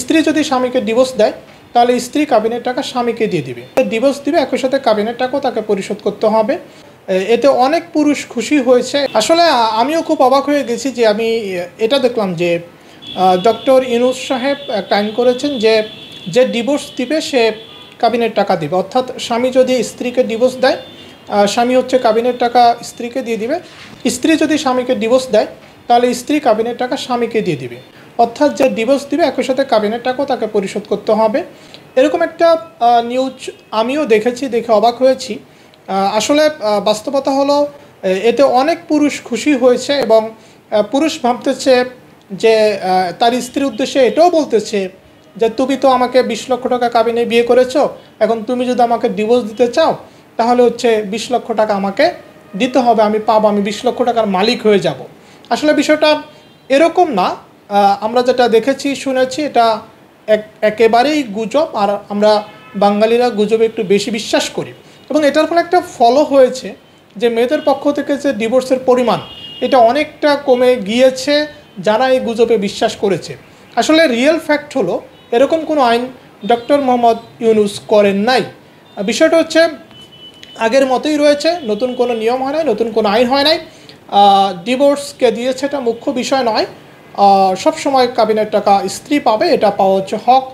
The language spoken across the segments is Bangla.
স্ত্রী যদি স্বামীকে ডিভোর্স দেয় তাহলে স্ত্রী কাবিনের টাকা স্বামীকে দিয়ে দিবে, ডিভোর্স দিবে, একই সাথে কাবিনের টাকাও তাকে পরিশোধ করতে হবে। এতে অনেক পুরুষ খুশি হয়েছে। আসলে আমিও খুব অবাক হয়ে গেছি যে আমি এটা দেখলাম যে ডক্টর ইউনূস সাহেব একটা আইন করেছেন যে যে ডিভোর্স দিবে সে কাবিনের টাকা দিবে, অর্থাৎ স্বামী যদি স্ত্রীকে ডিভোর্স দেয় স্বামী হচ্ছে কাবিনের টাকা স্ত্রীকে দিয়ে দিবে, স্ত্রী যদি স্বামীকে ডিভোর্স দেয় তাহলে স্ত্রী কাবিনের টাকা স্বামীকে দিয়ে দিবে, অর্থাৎ যে ডিভোর্স দিবে একই সাথে কাবিনের টাকাও তাকে পরিশোধ করতে হবে। এরকম একটা নিউজ আমিও দেখেছি, দেখে অবাক হয়েছি। আসলে বাস্তবতা হলো এতে অনেক পুরুষ খুশি হয়েছে এবং পুরুষ ভাবতেছে যে তার স্ত্রীর উদ্দেশ্যে এটাও বলতেছে যে তুমি তো আমাকে 20 লক্ষ টাকা কাবিনে বিয়ে করেছো, এখন তুমি যদি আমাকে ডিভোর্স দিতে চাও তাহলে হচ্ছে 20 লক্ষ টাকা আমাকে দিতে হবে, আমি পাবো, আমি 20 লক্ষ টাকার মালিক হয়ে যাব। আসলে বিষয়টা এরকম না, আমরা যেটা দেখেছি শুনেছি এটা একেবারেই গুজব, আর আমরা বাঙালিরা গুজবে একটু বেশি বিশ্বাস করি এবং এটার ফলে একটা ফলো হয়েছে যে মেয়েদের পক্ষ থেকে যে ডিভোর্সের পরিমাণ এটা অনেকটা কমে গিয়েছে যারা এই গুজবে বিশ্বাস করেছে। আসলে রিয়েল ফ্যাক্ট হলো এরকম কোনো আইন ডক্টর মোহাম্মদ ইউনূস করেন নাই। বিষয়টা হচ্ছে আগের মতোই রয়েছে, নতুন কোনো নিয়ম হয় নাই, নতুন কোনো আইন হয় নাই। ডিভোর্সকে দিয়েছে এটা মুখ্য বিষয় নয়, সব সময় কাবিনের টাকা স্ত্রী পাবে, এটা পাওয়া হচ্ছে হক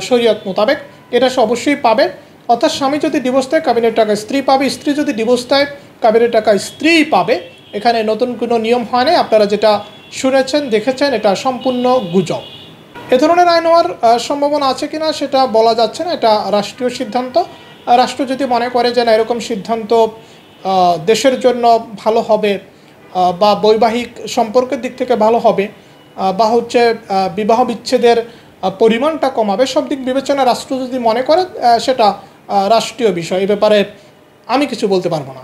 শরীয়ত মোতাবেক, এটা সে অবশ্যই পাবে। অর্থাৎ স্বামী যদি ডিভোর্স দেয় কাবিনের টাকা স্ত্রী পাবে, স্ত্রী যদি ডিভোর্স দেয় কাবিনের টাকা স্ত্রীই পাবে। এখানে নতুন কোনো নিয়ম হয় নাই, আপনারা যেটা শুনেছেন দেখেছেন এটা সম্পূর্ণ গুজব। এ ধরনের আইন হওয়ার সম্ভাবনা আছে কিনা সেটা বলা যাচ্ছে না, এটা রাষ্ট্রীয় সিদ্ধান্ত। রাষ্ট্র যদি মনে করে যে না এরকম সিদ্ধান্ত দেশের জন্য ভালো হবে বা বৈবাহিক সম্পর্কের দিক থেকে ভালো হবে বা হচ্ছে বিবাহ বিচ্ছেদের পরিমাণটা কমাবে, সব দিক বিবেচনা রাষ্ট্র যদি মনে করে সেটা রাষ্ট্রীয় বিষয়, এ ব্যাপারে আমি কিছু বলতে পারবো না।